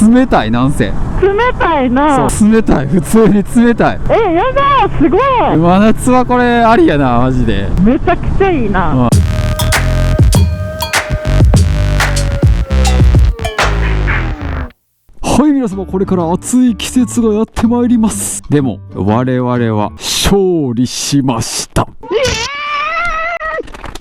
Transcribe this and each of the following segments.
冷たい。なんせ冷たいな。そう冷たい、普通に冷たい。やだ、すごい。真夏はこれありやな、マジで。めちゃくちゃいいな。はい、皆様、これから暑い季節がやってまいります。でも我々は勝利しました。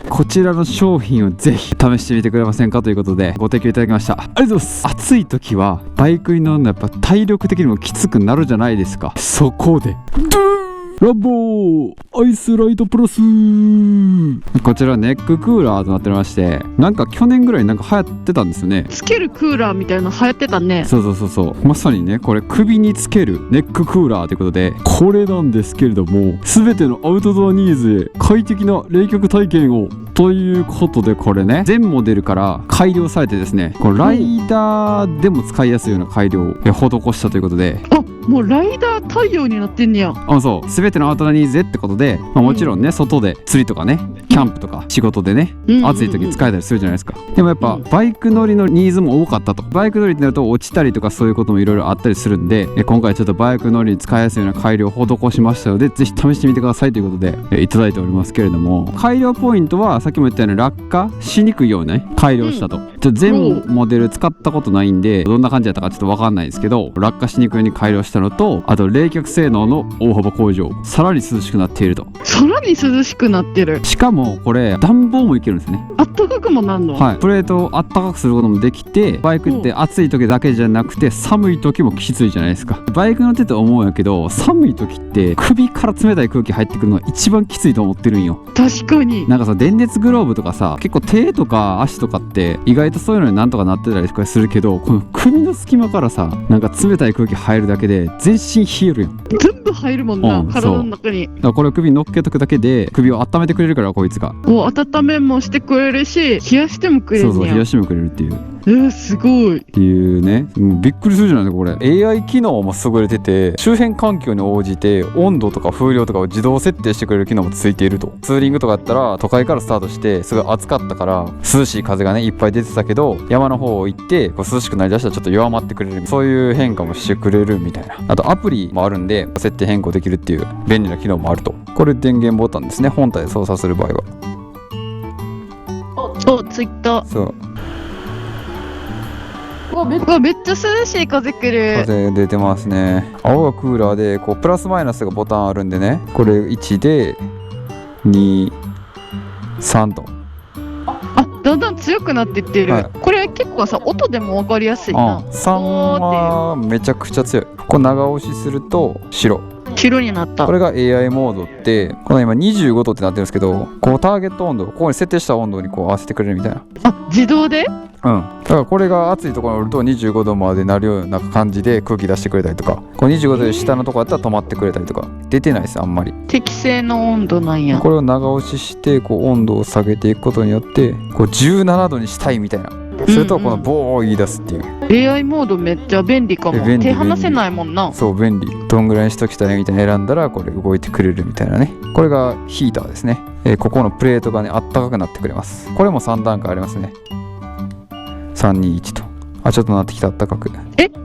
こちらの商品をぜひ試してみてくれませんかということでご提供いただきました。ありがとうございます。暑い時はバイクに乗るのやっぱ体力的にもきつくなるじゃないですか。そこでラボーアイスライトプラス、こちらネッククーラーとなっておりまして、なんか去年ぐらいなんか流行ってたんですよね。つけるクーラーみたいなの流行ってたね。そうまさにね、これ首につけるネッククーラーということで、これなんですけれども、全てのアウトドアニーズへ快適な冷却体験をということで、これね全モデルから改良されてですね、これライダーでも使いやすいような改良を施したということで、もうライダー対応になってんねや。そう全てのアウトドアニーズへってことで、もちろんね外で釣りとかねキャンプとか仕事でね、暑い時に使えたりするじゃないですか。でもやっぱバイク乗りのニーズも多かったと。バイク乗りってなると落ちたりとかそういうこともいろいろあったりするんで、今回ちょっとバイク乗りに使いやすいような改良を施しましたので、ぜひ試してみてくださいということでいただいておりますけれども、改良ポイントはさっきも言ったように落下しにくいようにね改良したと。全モデル使ったことないんでどんな感じだったかちょっと分かんないですけど、落下しにくいように改良したのと、あと冷却性能の大幅向上、さらに涼しくなっていると。さらに涼しくなってる。しかもこれ暖房もいけるんですね。あったかくもなんの？はい、プレートをあったかくすることもできて、バイクって暑い時だけじゃなくて寒い時もきついじゃないですか。バイク乗ってて思うんやけど、寒い時って首から冷たい空気入ってくるのが一番きついと思ってるんよ。確かに。なんかさ、電熱グローブとかさ、結構手とか足とかって意外とそういうのになんとかなってたりとかするけど、この首の隙間からさ、なんか冷たい空気入るだけで全身冷えるよ。全部入るもんな、体の中に。だからこれを首に乗っけとくだけで首を温めてくれるから、こいつが温めもしてくれるし、冷やしてもくれるんや。冷やしてもくれるっていう。すごいっていうね、もうびっくりするじゃないですか。これ AI 機能も優れてて、周辺環境に応じて温度とか風量とかを自動設定してくれる機能もついていると。ツーリングとかやったら都会からスタートしてすごい暑かったから涼しい風がねいっぱい出てたけど、山の方行ってこう涼しくなりだしたらちょっと弱まってくれる、そういう変化もしてくれるみたいな。あとアプリもあるんで設定変更できるっていう便利な機能もあると。これ電源ボタンですね、本体で操作する場合は。ツイッター。そうめっちゃ涼しい風来る。風出てますね。青がクーラーでこうプラスマイナスがボタンあるんでね、これ1で2、3とだんだん強くなっていってる、これ結構さ音でも分かりやすいな。3はめちゃくちゃ強い。こう長押しすると白になった。これが AI モードって、この今25度ってなってるんですけど、こうターゲット温度、ここに設定した温度にこう合わせてくれるみたいな。自動で？だからこれが暑いところにおると25度までなるような感じで空気出してくれたりとか、こう25度より下のところだったら止まってくれたりとか。出てないですあんまり。適正の温度なんや。これを長押ししてこう温度を下げていくことによってこう17度にしたいみたいな。するとこのボーを言い出すっていう、AI モードめっちゃ便利かも。手離せないもんな。そう便利。どんぐらいにしときたいみたいな選んだらこれ動いてくれるみたいなね。これがヒーターですね。ここのプレートがねあったかくなってくれます。これも3段階ありますね。321とちょっとなってきた。あったかく。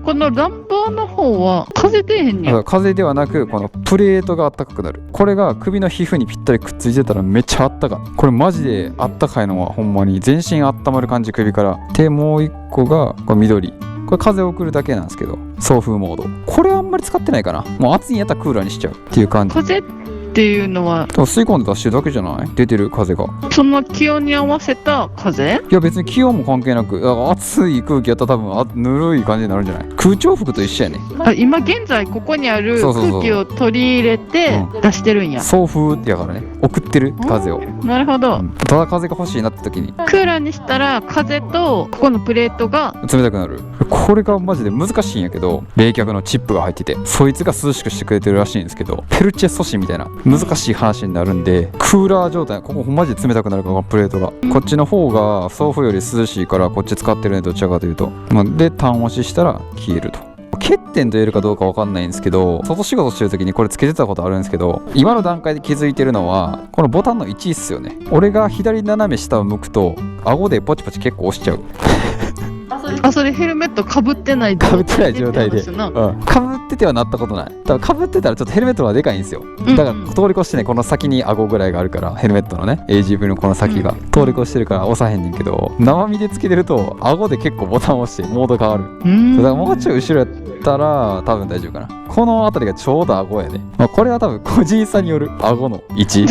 この暖房の方は風出へんねん。風ではなくこのプレートがあったかくなる。これが首の皮膚にぴったりくっついてたらめっちゃあったかい。これマジであったかいのはほんまに全身あったまる感じ、首から。でもう一個がこれ緑。これ風を送るだけなんですけど送風モード。これあんまり使ってないかな。もう暑いんやったらクーラーにしちゃうっていう感じ。風っていうのは吸い込んで出してるだけじゃない？出てる風がその気温に合わせた風？いや別に気温も関係なく、だから暑い空気やったら多分ぬるい感じになるんじゃない？空調服と一緒やね。今現在ここにある空気を取り入れて出してるんや。送風やからね、送ってる風を。なるほど、ただ風が欲しいなって時にクーラーにしたら風とここのプレートが冷たくなる。これがマジで難しいんやけど、冷却のチップが入っててそいつが涼しくしてくれてるらしいんですけど、ペルチェ素子みたいな難しい話になるんで、クーラー状態、ここマジで冷たくなるからプレートが。こっちの方が送風より涼しいからこっち使ってるね、どちらかというと。で単押ししたら消えると。欠点と言えるかどうか分かんないんですけど、外仕事してる時にこれつけてたことあるんですけど、今の段階で気づいてるのはこのボタンの位置っすよね。俺が左斜め下を向くと顎でポチポチ結構押しちゃうあ、それヘルメットかぶってないかぶってない状態で、って話なかぶっててはなったことない。多分かぶってたらちょっとヘルメットがでかいんですよ。だから通り越してね、この先に顎ぐらいがあるから、ヘルメットのね AGV のこの先が通り越してるから押さへんねんけど、生身でつけてると顎で結構ボタンを押してモード変わる。だからもうちょい後ろやったら多分大丈夫かな。この辺りがちょうど顎やね。これは多分個人差による顎の位置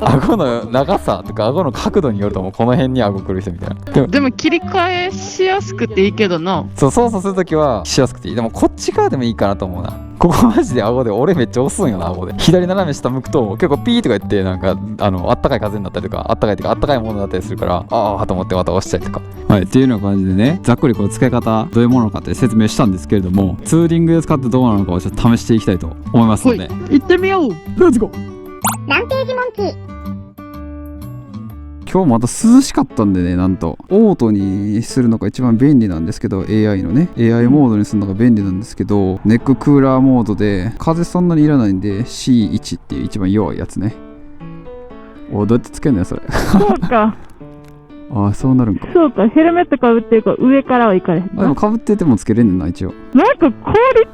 顎の長さとか顎の角度によると思う。この辺に顎くる人みたいな。でも切り替えしやすくていいけどな。そう操作するときはしやすくていい。でもこっち側でもいいかなと思うな。ここマジで顎で俺めっちゃ押すんよな。顎で左斜め下向くと結構ピーとか言ってなんかあったかい風になったりとか、あったかいとかあったかいものになったりするから、ああと思ってまた押したりとか。はい、っていうような感じでね、ざっくりこう使い方どういうものかって説明したんですけれども、ツーリングで使ってどうなのかをちょっと試していきたいと思いますので、行ってみよう。レッツゴー。ランページモンキー。今日また涼しかったんでね、なんとオートにするのが一番便利なんですけど、 AI のね AI モードにするのが便利なんですけど、ネッククーラーモードで風そんなにいらないんで C1 っていう一番弱いやつね。おい、どうやってつけんのよそれそうか、ああ、そうなるんか。そうか、ヘルメットかぶってるから上からはいかれへんな。あ、でもかぶっててもつけれんねんな一応。なんか氷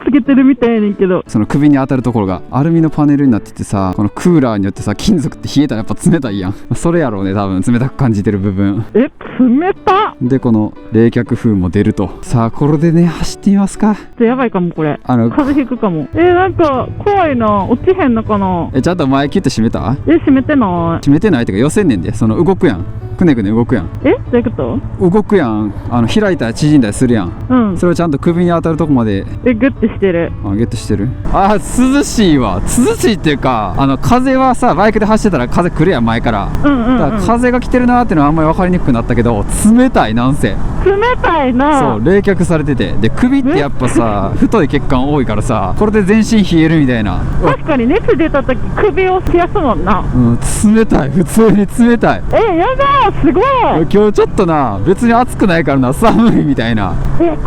つけてるみたいやねんけど。その首に当たるところがアルミのパネルになっててさ、このクーラーによってさ金属って冷えたらやっぱ冷たいやん。それやろうね、多分冷たく感じてる部分え、冷たっ。で、この冷却風も出ると。さあこれでね走ってみますか。やばいかもこれ。風邪ひくかも。なんか怖いな。落ちへんのかな。ちゃんと前キュッて閉めた？閉めてない。閉めてないってか寄せんねんで。その動くやん、くねくね動くやん。どういうこと？動くやん。開いたり縮んだりするやん。うん。それをちゃんと首に当たるとこまでグッてしてる。ゲットしてる。あ、涼しいわ。涼しいっていうか、風はさ、バイクで走ってたら風来るやん前から。うんうん、だから風が来てるなーってのはあんまり分かりにくくなったけど、冷たいなんせ。冷たいな。そう、冷却されてて、で首ってやっぱさ太い血管多いからさ、これで全身冷えるみたいな。確かに熱出た時首を冷やすもんな。うん、冷たい、普通に冷たい。やだー、すごい。今日ちょっとな、別に暑くないからな、寒いみたいな。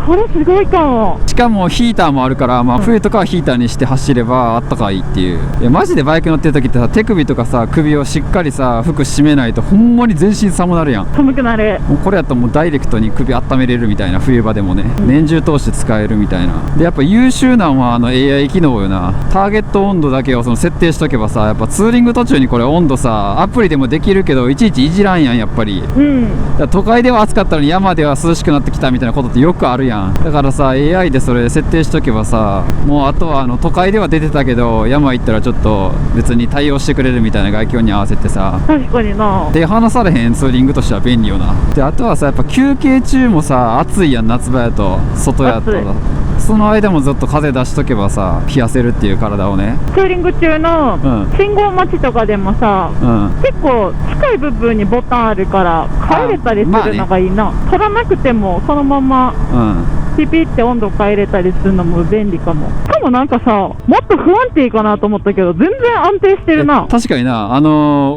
これすごいかも。しかもヒーターもあるから、まあ冬とかはヒーターにして走ればあったかいっていう。いやマジでバイク乗ってる時ってさ、手首とかさ首をしっかりさ服締めないとほんまに全身寒なるやん。寒くなる。もうこれやったらもうダイレクトに首温めれるみたいな、冬場でもね、年中通して使えるみたいな。でやっぱ優秀なのはAI 機能よな。ターゲット温度だけをその設定しとけばさ、やっぱツーリング途中にこれ温度さアプリでもできるけどいちいちいじらんやんやっぱり。うん。だから都会では暑かったのに山では涼しくなってきたみたいなことってよくあるやん。だからさ AI でそれ設定しとけばさ、もうあとは都会では出てたけど山行ったらちょっと別に対応してくれるみたいな外境に合わせてさ、確かにな。手離されへんツーリングとしては便利よな。であとはさやっぱ休憩中もさ暑いやん、夏場やと外やと。その間もずっと風出しとけばさ冷やせるっていう体をね。ツーリング中のうん信号待ちとかでもさ、うん結構近い部分にボタンあるから帰れたりするのがいいな。取らなくてもそのままピピって温度変えれたりするのも便利かも。しかもなんかさ、もっと不安定かなと思ったけど全然安定してるな。確かにな。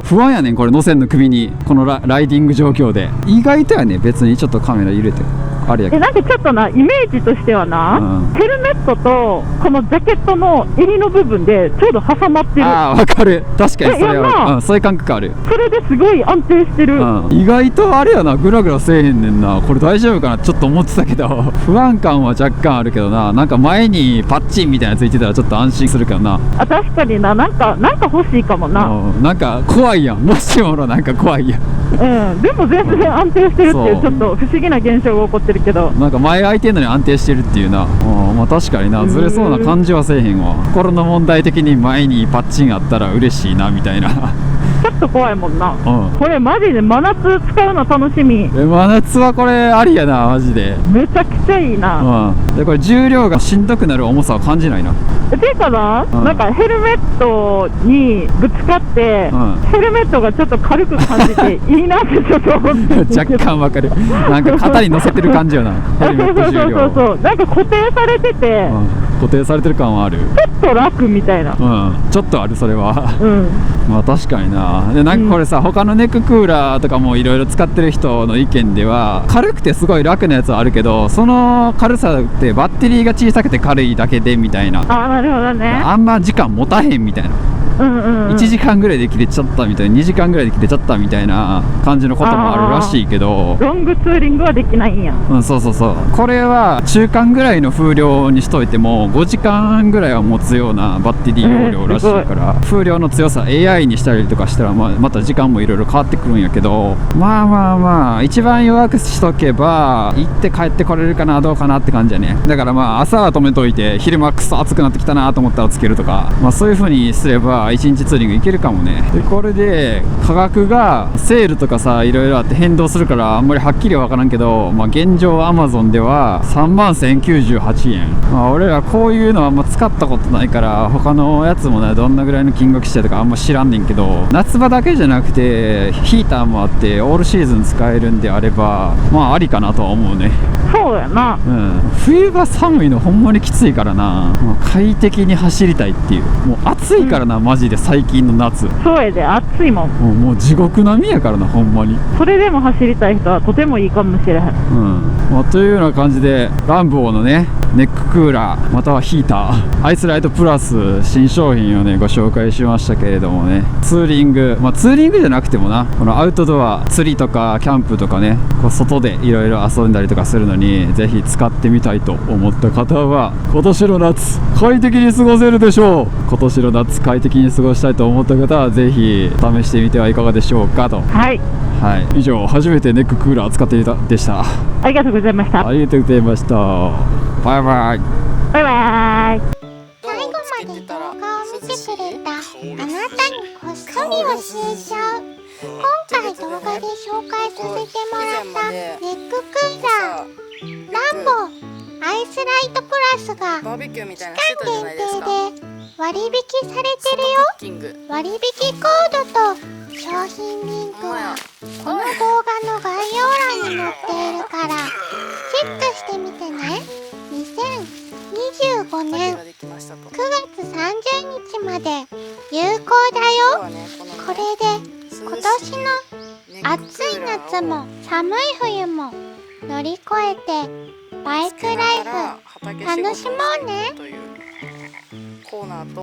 不安やねんこれ乗せんの首に、このライディング状況で。意外とやね、別にちょっとカメラ揺れてあれやけど。なんかちょっとな、イメージとしてはな、うんヘルメットとこのジャケットの襟の部分でちょうど挟まってる。ああわかる、確かにそれやんなは、そういう感覚ある。それですごい安定してる。意外とあれやな、グラグラせえへんねんな。これ大丈夫かなちょっと思ってたけど不安感は若干あるけどな。なんか前にパッチンみたいなのついてたらちょっと安心するけどな。確かにな。なんか欲しいかもな。なんか怖いやん、もしものなんか怖いやん。でも全然安定してるっていうちょっと不思議な現象が起こってるけど、なんか前空いてんのに安定してるっていうな。まあ確かにな、ずれそうな感じはせえへんわ。心の問題的に前にパッチンあったら嬉しいなみたいなちょっと怖いもんな。これマジで真夏使うの楽しみ。真夏はこれありやな、マジで。めちゃくちゃいいな。でこれ重量がしんどくなる重さは感じないな。ていうかな、なんかヘルメットにぶつかって、ヘルメットがちょっと軽く感じていいなってちょっと思って若干わかる。なんか肩に乗せてる感じよなヘルメット重量。そうなんか固定されてて、固定されてる感はある。ちょっと楽みたいな。ちょっとある、それは。うん。まあ確かにな。でなんかこれさ、他のネッククーラーとかもいろいろ使ってる人の意見では、軽くてすごい楽なやつはあるけど、その軽さってバッテリーが小さくて軽いだけでみたいな。なるほどね。あんま時間持たへんみたいな。1時間ぐらいで切れちゃったみたいな、2時間ぐらいで切れちゃったみたいな感じのこともあるらしいけど、ロングツーリングはできないんや。そうそうそう、これは中間ぐらいの風量にしといても5時間ぐらいは持つようなバッテリー容量らしいから、風量の強さ AI にしたりとかしたら、また時間もいろいろ変わってくるんやけど、まあ一番弱くしとけば行って帰ってこれるかなどうかなって感じやね。だから朝は止めといて、昼間くそ暑くなってきたなと思ったらつけるとか、そういう風にすれば1日ツーリングいけるかもね。でこれで価格がセールとかさいろいろあって変動するからあんまりはっきりは分からんけど、現状 Amazon では3万1098円、俺らこういうのはあんま使ったことないから他のやつもねどんなぐらいの金額してとかあんま知らんねんけど、夏場だけじゃなくてヒーターもあってオールシーズン使えるんであればありかなとは思うね。そうやな。冬場寒いのほんまにきついからな、快適に走りたいっていう、もう暑いからな、マジで最近の夏そうやで、暑いもん。もう地獄並みやからな、ほんまに。それでも走りたい人はとてもいいかもしれへん。というような感じでランボーのねネッククーラーまたはヒーターアイスライトプラス新商品をねご紹介しましたけれどもね、ツーリングツーリングじゃなくてもな、このアウトドア釣りとかキャンプとかね、外でいろいろ遊んだりとかするのにぜひ使ってみたいと思った方は、今年の夏快適に過ごせるでしょう。今年の夏快適に過ごしたいと思った方はぜひ試してみてはいかがでしょうかと。はい、以上初めてネッククーラー使ってみたでした。ありがとうございました。ありがとうございました。バイバイ。バイバイ。最後まで動画を見てくれたあなたにこっそり教えちゃう。今回動画で紹介させてもらったネッククーラーランボーアイスライトプラスがバーベキューみたいな期間限定で割引されてるよ。割引コードと商品リンクはこの動画の概要欄に載っているからチェックしてみてね。2025年9月30日まで有効だよ。これで今年の暑い夏も寒い冬も乗り越えてバイクライフ楽しもうね。コーナーと